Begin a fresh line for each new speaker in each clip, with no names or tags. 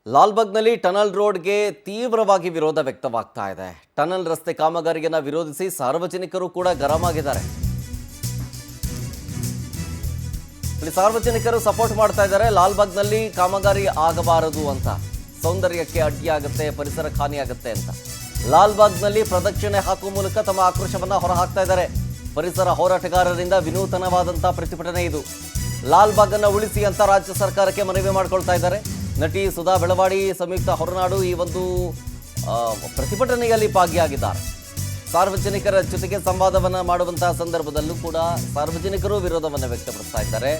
ಲಾಲ್ಬಾಗ್ನಲ್ಲಿ tunnel ರೋಡ್ಗೆ ತೀವ್ರವಾಗಿ ವಿರೋಧ ವ್ಯಕ್ತವಾಗ್ತಾ ಇದೆ. ಟನಲ್ ರಸ್ತೆ ಕಾಮಗಾರಿಯನ್ನು ವಿರೋಧಿಸಿ ಸಾರ್ವಜನಿಕರು ಕೂಡ ಗರಂ ಆಗಿದ್ದಾರೆ. ಇಲ್ಲಿ ಸಾರ್ವಜನಿಕರು ಸಪೋರ್ಟ್ ಮಾಡ್ತಾ ಇದ್ದಾರೆ. ಲಾಲ್ಬಾಗ್ನಲ್ಲಿ ಕಾಮಗಾರಿ ಆಗಬಾರದು ಅಂತ, ಸೌಂದರ್ಯಕ್ಕೆ ಅಡ್ಡಿಯಾಗುತ್ತೆ, ಪರಿಸರ ಹಾನಿಯಾಗುತ್ತೆ ಅಂತ ಲಾಲ್ಬಾಗ್ನಲ್ಲಿ ಪ್ರದಕ್ಷಿಣೆ ಹಾಕುವ ಮೂಲಕ ತಮ್ಮ ಆಕ್ರೋಶವನ್ನು ಹೊರಹಾಕ್ತಾ ಇದ್ದಾರೆ. ಪರಿಸರ ಹೋರಾಟಗಾರರಿಂದ ವಿನೂತನವಾದಂಥ ಪ್ರತಿಭಟನೆ ಇದು. ಲಾಲ್ಬಾಗ್ ಅನ್ನು ಉಳಿಸಿ ಅಂತ ರಾಜ್ಯ ಸರ್ಕಾರಕ್ಕೆ ಮನವಿ ಮಾಡಿಕೊಳ್ತಾ ಇದ್ದಾರೆ. ನಟಿ ಸುಧಾ ಬೆಳವಾಡಿ, ಸಂಯುಕ್ತ ಹೊರನಾಡು ಈ ಒಂದು ಪ್ರತಿಭಟನೆಯಲ್ಲಿ ಭಾಗಿಯಾಗಿದ್ದಾರೆ. ಸಾರ್ವಜನಿಕರ ಜೊತೆಗೆ ಸಂವಾದವನ್ನು ಮಾಡುವಂತಹ ಸಂದರ್ಭದಲ್ಲೂ ಕೂಡ ಸಾರ್ವಜನಿಕರು ವಿರೋಧವನ್ನು ವ್ಯಕ್ತಪಡಿಸ್ತಾ ಇದ್ದಾರೆ.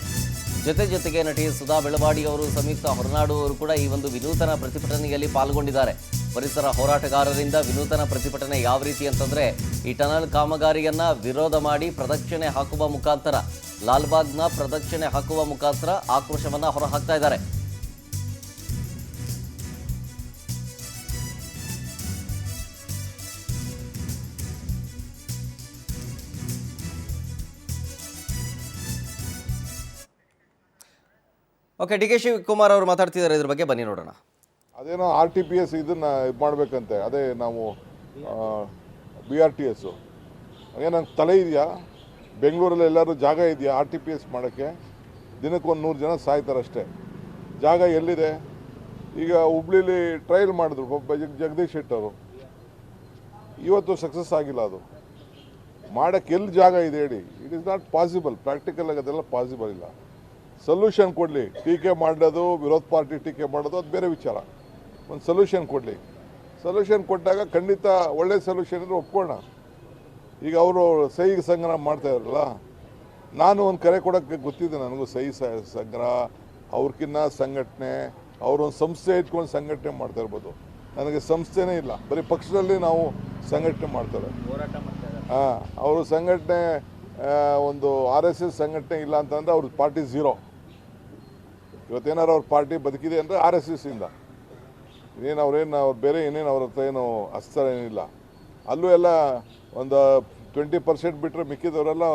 ಜೊತೆಗೆ ನಟಿ ಸುಧಾ ಬೆಳವಾಡಿ ಅವರು, ಸಂಯುಕ್ತ ಹೊರನಾಡು ಅವರು ಕೂಡ ಈ ಒಂದು ವಿನೂತನ ಪ್ರತಿಭಟನೆಯಲ್ಲಿ ಪಾಲ್ಗೊಂಡಿದ್ದಾರೆ. ಪರಿಸರ ಹೋರಾಟಗಾರರಿಂದ ವಿನೂತನ ಪ್ರತಿಭಟನೆ ಯಾವ ರೀತಿ ಅಂತಂದರೆ, ಈ ಟನಲ್ ಕಾಮಗಾರಿಯನ್ನು ವಿರೋಧ ಮಾಡಿ ಪ್ರದಕ್ಷಿಣೆ ಹಾಕುವ ಮುಖಾಂತರ, ಲಾಲ್ಬಾಗ್ನ ಪ್ರದಕ್ಷಿಣೆ ಹಾಕುವ ಮುಖಾಂತರ ಆಕ್ರೋಶವನ್ನು ಹೊರಹಾಕ್ತಾ ಇದ್ದಾರೆ. ಓಕೆ, ಡಿ ಕೆ ಶಿವಕುಮಾರ್ ಅವರು ಮಾತಾಡ್ತಿದ್ದಾರೆ ಇದ್ರ ಬಗ್ಗೆ, ಬನ್ನಿ ನೋಡೋಣ.
ಅದೇನೋ RTPS ಇದನ್ನು ಇದು ಮಾಡಬೇಕಂತೆ, ಅದೇ ನಾವು BRTS ಏನಂತ ತಲೆ ಇದೆಯಾ? ಬೆಂಗಳೂರಲ್ಲಿ ಎಲ್ಲರೂ ಜಾಗ ಇದೆಯಾ RTPS ಮಾಡೋಕ್ಕೆ? ದಿನಕ್ಕೆ 100 ಜನ ಸಾಯ್ತಾರಷ್ಟೇ. ಜಾಗ ಎಲ್ಲಿದೆ? ಈಗ ಹುಬ್ಳಿಲಿ ಟ್ರಯಲ್ ಮಾಡಿದ್ರು ಜಗದೀಶ್ ಶೆಟ್ಟರ್ ಅವರು, ಇವತ್ತು ಸಕ್ಸಸ್ ಆಗಿಲ್ಲ. ಅದು ಮಾಡೋಕ್ಕೆ ಎಲ್ಲಿ ಜಾಗ ಇದೆ ಹೇಳಿ? It is not possible. Practical ಆಗಿ ಅದೆಲ್ಲ ಪಾಸಿಬಲ್ ಇಲ್ಲ. ಸೊಲ್ಯೂಷನ್ ಕೊಡಲಿ. ಟೀಕೆ ಮಾಡೋದು, ವಿರೋಧ ಪಾರ್ಟಿ ಟೀಕೆ ಮಾಡೋದು ಅದು ಬೇರೆ ವಿಚಾರ. ಒಂದು ಸೊಲ್ಯೂಷನ್ ಕೊಡಲಿ. ಸೊಲ್ಯೂಷನ್ ಕೊಟ್ಟಾಗ ಖಂಡಿತ ಒಳ್ಳೆ ಸೊಲ್ಯೂಷನ್ ಇದ್ರೆ ಒಪ್ಕೊಳ್ಳೋಣ. ಈಗ ಅವರು ಸಹಿ ಸಂಗ್ರಹ ಮಾಡ್ತಾ ಇರಲ್ಲ, ನಾನು ಒಂದು ಕರೆ ಕೊಡೋಕ್ಕೆ ಗೊತ್ತಿದೆ ನನಗೂ. ಸಹಿ ಸಂಗ್ರಹ ಅವ್ರಕ್ಕಿನ್ನ ಸಂಘಟನೆ, ಅವರೊಂದು ಸಂಸ್ಥೆ ಇಟ್ಕೊಂಡು ಸಂಘಟನೆ ಮಾಡ್ತಾ ಇರ್ಬೋದು. ನನಗೆ ಸಂಸ್ಥೆನೇ ಇಲ್ಲ, ಬರೀ ಪಕ್ಷದಲ್ಲಿ ನಾವು ಸಂಘಟನೆ ಮಾಡ್ತಾರೆ. ಅವರು ಸಂಘಟನೆ ಒಂದು RSS ಸಂಘಟನೆ ಇಲ್ಲ ಅಂತಂದರೆ ಅವ್ರ ಪಾರ್ಟಿ ಝೀರೋ. ಇವತ್ತೇನಾರು ಅವ್ರ ಪಾರ್ಟಿ ಬದುಕಿದೆ ಅಂದರೆ RSS ಇಂದ. ಅವ್ರು ಬೇರೆ ಏನೇನು ಅವ್ರ ಹತ್ರ ಏನು ಅಸ್ತ್ರ ಏನಿಲ್ಲ. ಅಲ್ಲೂ ಎಲ್ಲ ಒಂದು 20% ಬಿಟ್ಟರೆ ಮಿಕ್ಕಿದವರೆಲ್ಲ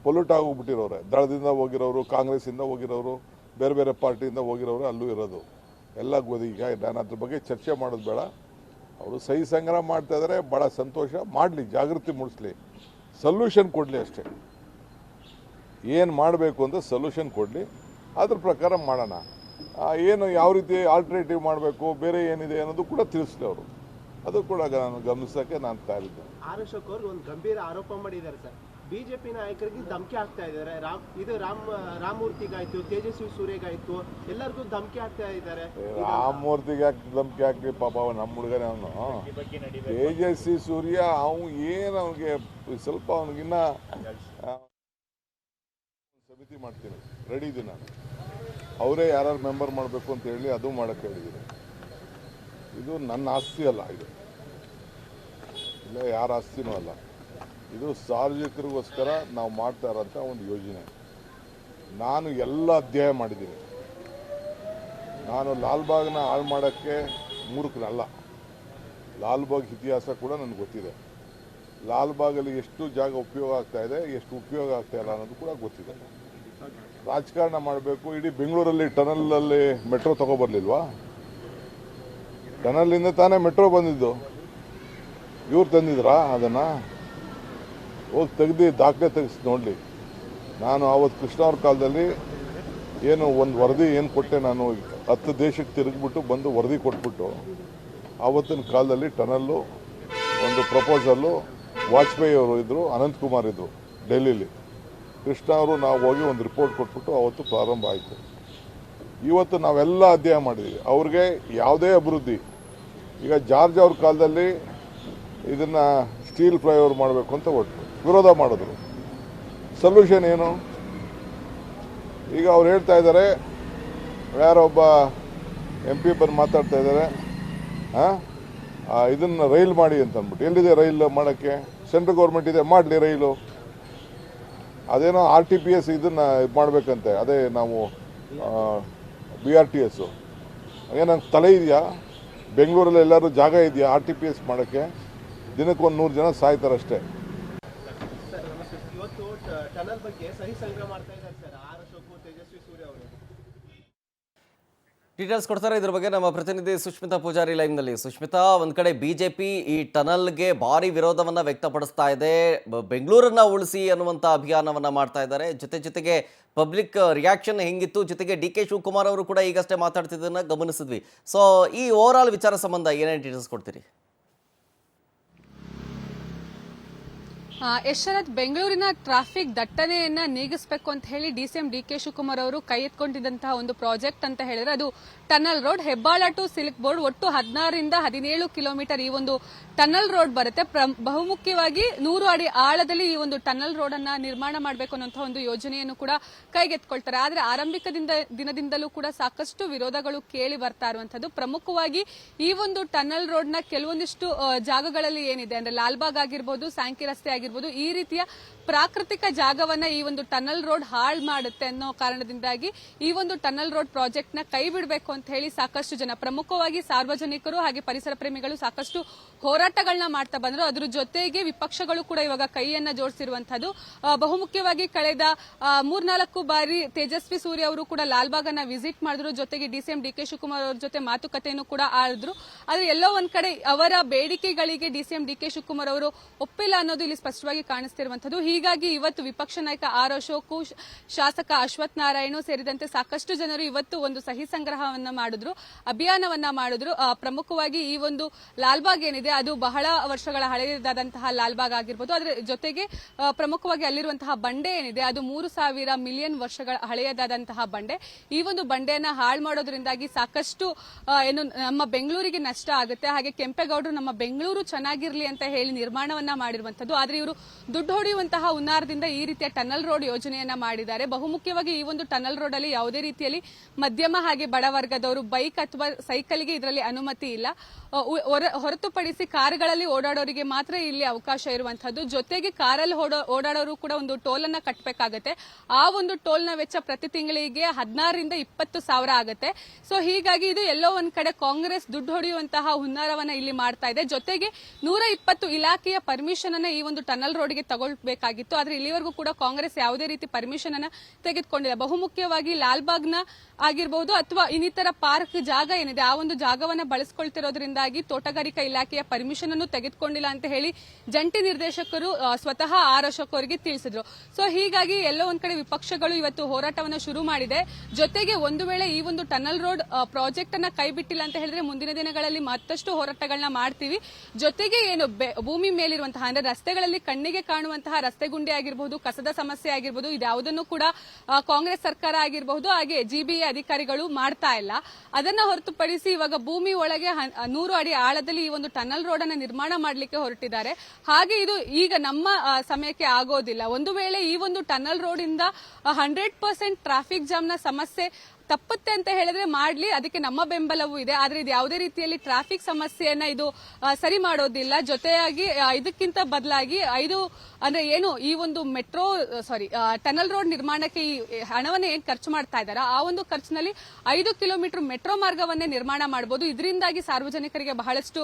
ಪೊಲ್ಯೂಟ್ ಆಗೋಗ್ಬಿಟ್ಟಿರೋರೆ. ದಳದಿಂದ ಹೋಗಿರೋರು, ಕಾಂಗ್ರೆಸ್ಸಿಂದ ಹೋಗಿರೋರು, ಬೇರೆ ಬೇರೆ ಪಾರ್ಟಿಯಿಂದ ಹೋಗಿರೋರು ಅಲ್ಲೂ ಇರೋದು ಎಲ್ಲ ಈಗ. ನಾನು ಅದ್ರ ಬಗ್ಗೆ ಚರ್ಚೆ ಮಾಡೋದು ಬೇಡ. ಅವರು ಸಹಿ ಸಂಗ್ರಹ ಮಾಡ್ತಾಯಿದ್ದಾರೆ, ಭಾಳ ಸಂತೋಷ. ಮಾಡಲಿ, ಜಾಗೃತಿ ಮೂಡಿಸ್ಲಿ, ಸೊಲ್ಯೂಷನ್ ಕೊಡಲಿ ಅಷ್ಟೇ. ಏನು ಮಾಡಬೇಕು ಅಂತ ಸೊಲ್ಯೂಷನ್ ಕೊಡಲಿ, ಅದ್ರ ಪ್ರಕಾರ ಮಾಡೋಣ. ಏನು ಯಾವ ರೀತಿ ಆಲ್ಟರ್ನೇಟಿವ್ ಮಾಡಬೇಕು, ಬೇರೆ ಏನಿದೆ ಅನ್ನೋದು ಕೂಡ ತಿಳಿಸ್ಲಿ ಅವರು. ಅದು ಕೂಡ ನಾನು ಗಮನಿಸೋಕ್ಕೆ ನಾನು ತಯಾರಿದ್ದೆ.
ಅಶೋಕ್ ಅವರು ಒಂದು ಗಂಭೀರ ಆರೋಪ ಮಾಡಿದ್ದಾರೆ ಸರ್. ಬಿಜೆಪಿ ನಾಯಕರಿಗೆ ಧಮಕಿ ಹಾಕ್ತಾ ಇದ್ದಾರೆ. ರಾಮಮೂರ್ತಿಗಾಯ್ತು, ತೇಜಸ್ವಿ ಸೂರ್ಯಗಾಯ್ತು, ಎಲ್ಲರಿಗೂ ಧಮಕಿ ಹಾಕ್ತಾ ಇದ್ದಾರೆ.
ರಾಮಮೂರ್ತಿಗೆ ಯಾಕೆ ಧಮಕಿ ಹಾಕ್ಲಿ? ಪಾಪ ನಮ್ಮ ಹುಡುಗನೇ ಅವನು. ತೇಜಸ್ವಿ ಸೂರ್ಯ ಏನು ಅವನಿಗೆ ಸ್ವಲ್ಪ ಅವನಿಗಿನ್ನ ಸಮಿತಿ ಮಾಡ್ತೀನಿ, ರೆಡಿ ಇದ್ದೀನಿ ನಾನು. ಅವರೇ ಯಾರು ಮೆಂಬರ್ ಮಾಡಬೇಕು ಅಂತ ಹೇಳಿ ಅದು ಮಾಡೋಕ್ಕೆ ಹೇಳಿದ್ದೀನಿ. ಇದು ನನ್ನ ಆಸ್ತಿ ಅಲ್ಲ, ಇದು ಇಲ್ಲ ಯಾರ ಆಸ್ತಿನೂ ಅಲ್ಲ. ಇದು ಸಾರ್ವಜನಿಕರಿಗೋಸ್ಕರ ನಾವು ಮಾಡ್ತಾ ಇರೋಂಥ ಒಂದು ಯೋಜನೆ. ನಾನು ಎಲ್ಲ ಅಧ್ಯಯನ ಮಾಡಿದ್ದೀನಿ. ನಾನು ಲಾಲ್ಬಾಗ್ನ ಹಾಳು ಮಾಡೋಕ್ಕೆ ಮೂರ್ಖನಲ್ಲ. ಲಾಲ್ಬಾಗ್ ಇತಿಹಾಸ ಕೂಡ ನನಗೆ ಗೊತ್ತಿದೆ. ಲಾಲ್ಬಾಗಲ್ಲಿ ಎಷ್ಟು ಜಾಗ ಉಪಯೋಗ ಆಗ್ತಾ ಇದೆ, ಎಷ್ಟು ಉಪಯೋಗ ಆಗ್ತಾ ಇಲ್ಲ ಅನ್ನೋದು ಕೂಡ ಗೊತ್ತಿದೆ. ರಾಜಕಾರಣ ಮಾಡಬೇಕು. ಇಡೀ ಬೆಂಗಳೂರಲ್ಲಿ ಟನಲಲ್ಲಿ ಮೆಟ್ರೋ ತೊಗೊಬರ್ಲಿಲ್ವಾ? ಟನಲ್ಲಿಂದ ತಾನೇ ಮೆಟ್ರೋ ಬಂದಿದ್ದು. ಇವ್ರು ತಂದಿದ್ರಾ ಅದನ್ನು? ಹೋಗಿ ತೆಗ್ದು ದಾಖಲೆ ತೆಗೆಸಿ ನೋಡಲಿ. ನಾನು ಆವತ್ತು ಕೃಷ್ಣ ಅವ್ರ ಕಾಲದಲ್ಲಿ ಏನು ಒಂದು ವರದಿ ಏನು ಕೊಟ್ಟೆ, ನಾನು 10 ದೇಶಕ್ಕೆ ತಿರುಗಿಬಿಟ್ಟು ಬಂದು ವರದಿ ಕೊಟ್ಬಿಟ್ಟು, ಆವತ್ತಿನ ಕಾಲದಲ್ಲಿ ಟನಲ್ಲು ಒಂದು ಪ್ರಪೋಸಲ್ಲು ವಾಜಪೇಯಿ ಅವರು ಇದ್ದರು, ಅನಂತಕುಮಾರ್ ಇದ್ದರು ಡೆಲ್ಲಿಲಿ. ಕೃಷ್ಣ ಅವರು ನಾವು ಹೋಗಿ ಒಂದು ರಿಪೋರ್ಟ್ ಕೊಟ್ಬಿಟ್ಟು ಅವತ್ತು ಪ್ರಾರಂಭ ಆಯಿತು. ಇವತ್ತು ನಾವೆಲ್ಲ ಅಧ್ಯಯನ ಮಾಡಿದ್ದೀವಿ. ಅವ್ರಿಗೆ ಯಾವುದೇ ಅಭಿವೃದ್ಧಿ, ಈಗ ಜಾರ್ಜ್ ಅವ್ರ ಕಾಲದಲ್ಲಿ ಇದನ್ನು ಸ್ಟೀಲ್ ಫ್ಲೈಓವರ್ ಮಾಡಬೇಕು ಅಂತ ಒಟ್ಟು ವಿರೋಧ ಮಾಡಿದ್ರು. ಸೊಲ್ಯೂಷನ್ ಏನು? ಈಗ ಅವ್ರು ಹೇಳ್ತಾ ಇದ್ದಾರೆ, ಯಾರೊಬ್ಬ MP ಬಂದು ಮಾತಾಡ್ತಾ ಇದ್ದಾರೆ, ಇದನ್ನು ರೈಲ್ ಮಾಡಿ ಅಂತ ಅಂದ್ಬಿಟ್ಟು. ಎಲ್ಲಿದೆ ರೈಲ್ ಮಾಡೋಕ್ಕೆ? ಸೆಂಟ್ರಲ್ ಗೌರ್ಮೆಂಟ್ ಇದೆ, ಮಾಡಲಿ ರೈಲು. ಅದೇನೋ RTPS ಇದನ್ನು ಇದು ಮಾಡಬೇಕಂತೆ, ಅದೇ ನಾವು BRTS ಏನಂತ ತಲೆ ಇದೆಯಾ? ಬೆಂಗಳೂರಲ್ಲಿ ಎಲ್ಲರೂ ಜಾಗ ಇದೆಯಾ RTPS ಮಾಡೋಕ್ಕೆ? ದಿನಕ್ಕೆ 100 ಜನ ಸಾಯ್ತಾರಷ್ಟೇ.
ಇವತ್ತು ಟನಲ್ ಬಗ್ಗೆ ಸಹಿ ಸಂಗ್ರಹ ಮಾಡ್ತಾ ಇದ್ದಾರೆ ಸರ್. ಅಶೋಕ್, ತೇಜಸ್ವಿ ಸೂರ್ಯ ಅವರು.
ಡೀಟೇಲ್ಸ್ ಕೊಡ್ತಾರೆ ಇದ್ರ ಬಗ್ಗೆ ನಮ್ಮ ಪ್ರತಿನಿಧಿ ಸುಷ್ಮಿತಾ ಪೂಜಾರಿ ಲೈವ್ನಲ್ಲಿ. ಸುಷ್ಮಿತಾ, ಒಂದ್ ಕಡೆ ಬಿಜೆಪಿ ಈ ಟನಲ್ಗೆ ಭಾರಿ ವಿರೋಧವನ್ನ ವ್ಯಕ್ತಪಡಿಸ್ತಾ ಇದೆ, ಬೆಂಗಳೂರನ್ನ ಉಳಿಸಿ ಅನ್ನುವಂಥ ಅಭಿಯಾನವನ್ನ ಮಾಡ್ತಾ ಇದ್ದಾರೆ. ಜೊತೆಗೆ ಪಬ್ಲಿಕ್ ರಿಯಾಕ್ಷನ್ ಹೆಂಗಿತ್ತು, ಜೊತೆಗೆ ಡಿ ಕೆ ಶಿವಕುಮಾರ್ ಅವರು ಕೂಡ ಈಗಷ್ಟೇ ಮಾತಾಡ್ತಿದ್ದನ್ನ ಗಮನಿಸಿದ್ವಿ. ಸೊ ಈ ಓವರ್ ಆಲ್ ವಿಚಾರ ಸಂಬಂಧ ಏನೇನು ಡೀಟೇಲ್ಸ್ ಕೊಡ್ತೀರಿ?
ಯಶರಥ್, ಬೆಂಗಳೂರಿನ ಟ್ರಾಫಿಕ್ ದಟ್ಟಣೆಯನ್ನ ನೀಗಿಸಬೇಕು ಅಂತ ಹೇಳಿ ಡಿಸಿಎಂ ಡಿ ಕೆ ಶಿವಕುಮಾರ್ ಅವರು ಕೈ ಎತ್ಕೊಂಡಿದ್ದಂತಹ ಒಂದು ಪ್ರಾಜೆಕ್ಟ್ ಅಂತ ಹೇಳಿದ್ರೆ ಅದು tunnel road. Hebbal to Silk Board ಒಟ್ಟು 16ರಿಂದ 17 ಕಿಲೋಮೀಟರ್ ಈ ಒಂದು ಟನಲ್ ರೋಡ್ ಬರುತ್ತೆ. ಬಹುಮುಖ್ಯವಾಗಿ 100 ಅಡಿ ಆಳದಲ್ಲಿ ಈ ಒಂದು ಟನಲ್ ರೋಡ್ ಅನ್ನ ನಿರ್ಮಾಣ ಮಾಡಬೇಕು ಅನ್ನುವಂತಹ ಒಂದು ಯೋಜನೆಯನ್ನು ಕೂಡ ಕೈಗೆತ್ಕೊಳ್ತಾರೆ. ಆದ್ರೆ ಆರಂಭಿಕ ದಿನದಿಂದಲೂ ಕೂಡ ಸಾಕಷ್ಟು ವಿರೋಧಗಳು ಕೇಳಿ ಬರ್ತಾ ಇರುವಂತದ್ದು. ಪ್ರಮುಖವಾಗಿ ಈ ಒಂದು ಟನಲ್ ರೋಡ್ ನ ಕೆಲವೊಂದಿಷ್ಟು ಜಾಗಗಳಲ್ಲಿ ಏನಿದೆ ಅಂದ್ರೆ ಲಾಲ್ಬಾಗ್ ಆಗಿರ್ಬೋದು, ಸ್ಯಾಂಕಿ ರಸ್ತೆ ಆಗಿರ್ಬೋದು, ಈ ರೀತಿಯ ಪ್ರಾಕೃತಿಕ ಜಾಗವನ್ನ ಈ ಒಂದು ಟನಲ್ ರೋಡ್ ಹಾಳು ಮಾಡುತ್ತೆ ಅನ್ನೋ ಕಾರಣದಿಂದಾಗಿ ಈ ಒಂದು ಟನಲ್ ರೋಡ್ ಪ್ರಾಜೆಕ್ಟ್ ನ ಕೈ ಬಿಡಬೇಕು ಅಂತ ಹೇಳಿ ಸಾಕಷ್ಟು ಜನ, ಪ್ರಮುಖವಾಗಿ ಸಾರ್ವಜನಿಕರು ಹಾಗೆ ಪರಿಸರ ಪ್ರೇಮಿಗಳು ಸಾಕಷ್ಟು ಹೋರಾಟಗಳನ್ನ ಮಾಡ್ತಾ ಬಂದ್ರು. ಅದ್ರ ಜೊತೆಗೆ ವಿಪಕ್ಷಗಳು ಕೂಡ ಇವಾಗ ಕೈಯನ್ನ ಜೋಡಿಸಿರುವಂತದ್ದು. ಬಹುಮುಖ್ಯವಾಗಿ ಕಳೆದ 3-4 ಬಾರಿ ತೇಜಸ್ವಿ ಸೂರ್ಯ ಅವರು ಕೂಡ ಲಾಲ್ಬಾಗ್ ಅನ್ನ ವಿಸಿಟ್ ಮಾಡಿದ್ರು. ಜೊತೆಗೆ ಡಿಸಿಎಂ ಡಿ ಕೆ ಶಿವಕುಮಾರ್ ಅವರ ಜೊತೆ ಮಾತುಕತೆಯನ್ನು ಕೂಡ ಆಡಿದ್ರು. ಆದ್ರೆ ಎಲ್ಲೋ ಒಂದ್ ಕಡೆ ಅವರ ಬೇಡಿಕೆಗಳಿಗೆ ಡಿಸಿಎಂ ಡಿ ಕೆ ಶಿವಕುಮಾರ್ ಅವರು ಒಪ್ಪಿಲ್ಲ ಅನ್ನೋದು ಇಲ್ಲಿ ಸ್ಪಷ್ಟವಾಗಿ ಕಾಣಿಸ್ತಿರುವಂತದ್ದು. ಹೀಗಾಗಿ ಇವತ್ತು ವಿಪಕ್ಷ ನಾಯಕ ಆರ್ ಅಶೋಕ್, ಶಾಸಕ ಅಶ್ವಥ್ ನಾರಾಯಣ ಸೇರಿದಂತೆ ಸಾಕಷ್ಟು ಜನರು ಇವತ್ತು ಒಂದು ಸಹಿ ಸಂಗ್ರಹವನ್ನ ಮಾಡಿದ್ರು, ಅಭಿಯಾನವನ್ನ ಮಾಡಿದ್ರು. ಪ್ರಮುಖವಾಗಿ ಈ ಒಂದು ಲಾಲ್ಬಾಗ್ ಏನಿದೆ ಅದು ಬಹಳ ವರ್ಷಗಳ ಹಳೆಯದಾದಂತಹ ಲಾಲ್ಬಾಗ್ ಆಗಿರ್ಬೋದು. ಅದರ ಜೊತೆಗೆ ಪ್ರಮುಖವಾಗಿ ಅಲ್ಲಿರುವಂತಹ ಬಂಡೆ ಏನಿದೆ ಅದು 3,000 ಮಿಲಿಯನ್ ವರ್ಷಗಳ ಹಳೆಯದಾದಂತಹ ಬಂಡೆ. ಈ ಒಂದು ಬಂಡೆಯನ್ನ ಹಾಳು ಮಾಡೋದ್ರಿಂದಾಗಿ ಸಾಕಷ್ಟು ಏನು ನಮ್ಮ ಬೆಂಗಳೂರಿಗೆ ನಷ್ಟ ಆಗುತ್ತೆ. ಹಾಗೆ ಕೆಂಪೇಗೌಡರು ನಮ್ಮ ಬೆಂಗಳೂರು ಚೆನ್ನಾಗಿರ್ಲಿ ಅಂತ ಹೇಳಿ ನಿರ್ಮಾಣವನ್ನ ಮಾಡಿರುವಂತದ್ದು. ಆದ್ರೆ ಇವರು ದುಡ್ಡು ಹೊಡೆಯುವಂತಹ ಹುನ್ನಾರದಿಂದ ಈ ರೀತಿಯ ಟನಲ್ ರೋಡ್ ಯೋಜನೆಯನ್ನ ಮಾಡಿದ್ದಾರೆ. ಬಹುಮುಖ್ಯವಾಗಿ ಈ ಒಂದು ಟನಲ್ ರೋಡ್ ಅಲ್ಲಿ ಯಾವುದೇ ರೀತಿಯಲ್ಲಿ ಮಧ್ಯಮ ಹಾಗೆ ಬಡವರ್ಗದವರು ಬೈಕ್ ಅಥವಾ ಸೈಕಲ್ಗೆ ಇದರಲ್ಲಿ ಅನುಮತಿ ಇಲ್ಲ. ಹೊರತುಪಡಿಸಿ ಕಾರುಗಳಲ್ಲಿ ಓಡಾಡೋರಿಗೆ ಮಾತ್ರ ಇಲ್ಲಿ ಅವಕಾಶ ಇರುವಂತದ್ದು. ಜೊತೆಗೆ ಕಾರಲ್ಲಿ ಓಡಾಡೋರು ಕೂಡ ಒಂದು ಟೋಲ್ ಅನ್ನ ಕಟ್ಟಬೇಕಾಗತ್ತೆ. ಆ ಒಂದು ಟೋಲ್ ನ ವೆಚ್ಚ ಪ್ರತಿ ತಿಂಗಳಿಗೆ 16ರಿಂದ 20 ಸಾವಿರ ಆಗುತ್ತೆ. ಸೊ ಹೀಗಾಗಿ ಇದು ಎಲ್ಲೋ ಒಂದ್ ಕಡೆ ಕಾಂಗ್ರೆಸ್ ದುಡ್ಡು ಹೊಡೆಯುವಂತಹ ಹುನ್ನಾರವನ್ನ ಇಲ್ಲಿ ಮಾಡ್ತಾ ಇದೆ. ಜೊತೆಗೆ 120 ಇಲಾಖೆಯ ಪರ್ಮಿಷನ್ ಅನ್ನ ಈ ಒಂದು ಟನಲ್ ರೋಡ್ಗೆ ತಗೊಳ್ಬೇಕಾಗಿತ್ತು. ಆದ್ರೆ ಇಲ್ಲಿವರೆಗೂ ಕೂಡ ಕಾಂಗ್ರೆಸ್ ಯಾವುದೇ ರೀತಿ ಪರ್ಮಿಷನ್ ಅನ್ನ ತೆಗೆದುಕೊಂಡಿಲ್ಲ. ಬಹುಮುಖ್ಯವಾಗಿ ಲಾಲ್ಬಾಗ್ನ ಆಗಿರಬಹುದು ಅಥವಾ ಇನ್ನಿತರ ಪಾರ್ಕ್ ಜಾಗ ಏನಿದೆ ಆ ಒಂದು ಜಾಗವನ್ನ ಬಳಸಿಕೊಳ್ತಿರೋದ್ರಿಂದಾಗಿ ತೋಟಗಾರಿಕಾ ಇಲಾಖೆಯ ಪರ್ಮಿಷನ್ ಅನ್ನು ತೆಗೆದುಕೊಂಡಿಲ್ಲ ಅಂತ ಹೇಳಿ ಜಂಟಿ ನಿರ್ದೇಶಕರು ಸ್ವತಃ ಆರ್ ಅಶೋಕ್ ಅವರಿಗೆ ತಿಳಿಸಿದ್ರು. ಸೊ ಹೀಗಾಗಿ ಎಲ್ಲೋ ಒಂದ್ ಕಡೆ ವಿಪಕ್ಷಗಳು ಇವತ್ತು ಹೋರಾಟವನ್ನು ಶುರು ಮಾಡಿದೆ. ಜೊತೆಗೆ ಒಂದು ವೇಳೆ ಈ ಒಂದು ಟನಲ್ ರೋಡ್ ಪ್ರಾಜೆಕ್ಟ್ ಅನ್ನ ಕೈ ಬಿಟ್ಟಿಲ್ಲ ಅಂತ ಹೇಳಿದ್ರೆ ಮುಂದಿನ ದಿನಗಳಲ್ಲಿ ಮತ್ತಷ್ಟು ಹೋರಾಟಗಳನ್ನ ಮಾಡ್ತೀವಿ. ಜೊತೆಗೆ ಏನು ಭೂಮಿ ಮೇಲಿರುವಂತಹ ಅಂದ್ರೆ ರಸ್ತೆಗಳಲ್ಲಿ ಕಣ್ಣಿಗೆ ಕಾಣುವಂತಹ ರಸ್ತೆ ಗುಂಡಿ ಆಗಿರಬಹುದು, ಕಸದ ಸಮಸ್ಯೆ ಆಗಿರಬಹುದು, ಇದ್ಯಾವುದನ್ನು ಕೂಡ ಕಾಂಗ್ರೆಸ್ ಸರ್ಕಾರ ಆಗಿರಬಹುದು ಹಾಗೆ ಜಿಬಿಎ ಅಧಿಕಾರಿಗಳು ಮಾಡ್ತಾ ಇಲ್ಲ. ಅದನ್ನ ಹೊರತುಪಡಿಸಿ ಇವಾಗ ಭೂಮಿ ಒಳಗೆ 100 ಅಡಿ ಆಳದಲ್ಲಿ ಈ ಒಂದು ಟನಲ್ ರೋಡ್ ಅನ್ನ ನಿರ್ಮಾಣ ಮಾಡಲಿಕ್ಕೆ ಹೊರಟಿದ್ದಾರೆ. ಹಾಗೆ ಇದು ಈಗ ನಮ್ಮ ಸಮಯಕ್ಕೆ ಆಗೋದಿಲ್ಲ. ಒಂದು ವೇಳೆ ಈ ಒಂದು ಟನಲ್ ರೋಡ್ ಇಂದ 100% ಟ್ರಾಫಿಕ್ ಜಾಮ್ ನ ಸಮಸ್ಯೆ ತಪ್ಪುತ್ತೆ ಅಂತ ಹೇಳಿದ್ರೆ ಮಾಡ್ಲಿ, ಅದಕ್ಕೆ ನಮ್ಮ ಬೆಂಬಲವೂ ಇದೆ. ಆದ್ರೆ ಇದು ಯಾವುದೇ ರೀತಿಯಲ್ಲಿ ಟ್ರಾಫಿಕ್ ಸಮಸ್ಯೆಯನ್ನ ಇದು ಸರಿ ಮಾಡೋದಿಲ್ಲ. ಜೊತೆಯಾಗಿ ಇದಕ್ಕಿಂತ ಬದಲಾಗಿ ಅಂದ್ರೆ ಏನು ಈ ಒಂದು ಟನಲ್ ರೋಡ್ ನಿರ್ಮಾಣಕ್ಕೆ ಈ ಹಣವನ್ನ ಏನ್ ಖರ್ಚು ಮಾಡ್ತಾ ಇದಾರ ಆ ಒಂದು ಖರ್ಚಿನಲ್ಲಿ 5 ಕಿಲೋಮೀಟರ್ ಮೆಟ್ರೋ ಮಾರ್ಗವನ್ನೇ ನಿರ್ಮಾಣ ಮಾಡಬಹುದು. ಇದರಿಂದಾಗಿ ಸಾರ್ವಜನಿಕರಿಗೆ ಬಹಳಷ್ಟು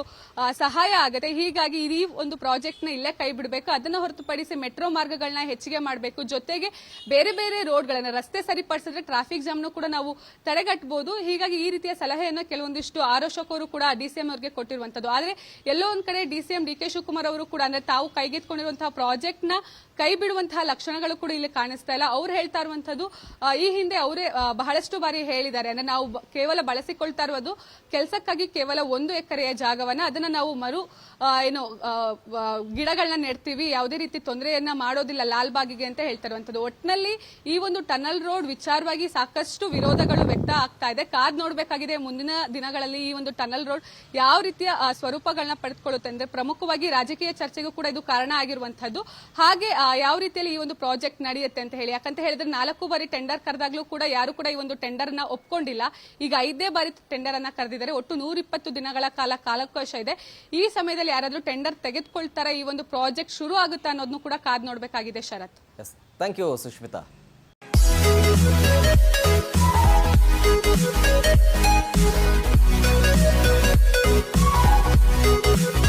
ಸಹಾಯ ಆಗುತ್ತೆ. ಹೀಗಾಗಿ ಈ ಒಂದು ಪ್ರಾಜೆಕ್ಟ್ ನ ಇಲ್ಲೇ ಕೈ ಬಿಡಬೇಕು. ಅದನ್ನ ಹೊರತುಪಡಿಸಿ ಮೆಟ್ರೋ ಮಾರ್ಗಗಳನ್ನ ಹೆಚ್ಚಿಗೆ ಮಾಡಬೇಕು. ಜೊತೆಗೆ ಬೇರೆ ಬೇರೆ ರೋಡ್ಗಳನ್ನ ರಸ್ತೆ ಸರಿಪಡಿಸಿದ್ರೆ ಟ್ರಾಫಿಕ್ ಜಾಮ್ನು ಕೂಡ ನಾವು ತಡೆಗಟ್ಟಬಹುದು. ಹೀಗಾಗಿ ಈ ರೀತಿಯ ಸಲಹೆಯನ್ನು ಕೆಲವೊಂದಿಷ್ಟು ಆರ್ ಅಶೋಕ್ ಅವರು ಕೂಡ ಡಿಸಿಎಂ ಅವರಿಗೆ ಕೊಟ್ಟಿರುವಂತದ್ದು. ಆದ್ರೆ ಎಲ್ಲೋ ಒಂದ್ ಕಡೆ ಡಿಸಿಎಂ ಡಿ ಕೆ ಶಿವಕುಮಾರ್ ಅವರು ಕೂಡ ಅಂದ್ರೆ ತಾವು ಕೈಗೆತ್ತಿಕೊಂಡಿರುವಂತಹ ಪ್ರಾಜೆಕ್ಟ್ ನ ಕೈ ಬಿಡುವಂತಹ ಲಕ್ಷಣಗಳು ಕೂಡ ಇಲ್ಲಿ ಕಾಣಿಸ್ತಾ ಇಲ್ಲ. ಅವ್ರು ಹೇಳ್ತಾ ಇರುವಂತದ್ದು ಈ ಹಿಂದೆ ಅವರೇ ಬಹಳಷ್ಟು ಬಾರಿ ಹೇಳಿದ್ದಾರೆ. ಅಂದ್ರೆ ನಾವು ಕೇವಲ ಬಳಸಿಕೊಳ್ತಾ ಇರುವುದು ಕೆಲಸಕ್ಕಾಗಿ ಕೇವಲ 1 ಎಕರೆಯ ಜಾಗವನ್ನ ಅದನ್ನ ನಾವು ಗಿಡಗಳನ್ನ ನೆಡ್ತೀವಿ, ಯಾವುದೇ ರೀತಿ ತೊಂದರೆಯನ್ನ ಮಾಡೋದಿಲ್ಲ ಲಾಲ್ಬಾಗಿಗೆ ಅಂತ ಹೇಳ್ತಾ ಇರುವಂತದ್ದು. ಒಟ್ನಲ್ಲಿ ಈ ಒಂದು ಟನಲ್ ರೋಡ್ ವಿಚಾರವಾಗಿ ಸಾಕಷ್ಟು ವಿರೋಧಗಳು ವ್ಯಕ್ತ ಆಗ್ತಾ ಇದೆ. ಕಾದ್ ನೋಡಬೇಕಾಗಿದೆ ಮುಂದಿನ ದಿನಗಳಲ್ಲಿ ಈ ಒಂದು ಟನಲ್ ರೋಡ್ ಯಾವ ರೀತಿಯ ಸ್ವರೂಪಗಳನ್ನ ಪಡೆದುಕೊಳ್ಳುತ್ತೆ ಅಂದ್ರೆ ಪ್ರಮುಖವಾಗಿ ರಾಜಕೀಯ ಚರ್ಚೆಗೂ ಕೂಡ ಇದು ಕಾರಣ ಆಗಿರುವಂತದ್ದು. ಹಾಗೆ ಯಾವ ರೀತಿಯಲ್ಲಿ ಈ ಒಂದು ಪ್ರಾಜೆಕ್ಟ್ ನಡೆಯುತ್ತೆ ಅಂತ ಹೇಳಿ, ಯಾಕಂತ ಹೇಳಿದ್ರೆ 4 ಬಾರಿ ಟೆಂಡರ್ ಕರೆದಾಗ್ಲೂ ಕೂಡ ಯಾರು ಕೂಡ ಈ ಒಂದು ಟೆಂಡರ್ ನ ಒಪ್ಕೊಂಡಿಲ್ಲ. ಈಗ 5ನೇ ಬಾರಿ ಟೆಂಡರ್ ಅನ್ನ ಕರೆದಿದ್ದಾರೆ. ಒಟ್ಟು 120 ದಿನಗಳ ಕಾಲಾವಕಾಶ ಇದೆ. ಈ ಸಮಯದಲ್ಲಿ ಯಾರಾದ್ರೂ ಟೆಂಡರ್ ತೆಗೆದುಕೊಳ್ತಾರೆ, ಈ ಒಂದು ಪ್ರಾಜೆಕ್ಟ್ ಶುರು ಆಗುತ್ತೆ ಅನ್ನೋದನ್ನು ಕೂಡ ಕಾದ್ ನೋಡಬೇಕಾಗಿದೆ. Sharath,
thank you Sushmita.
Thank you.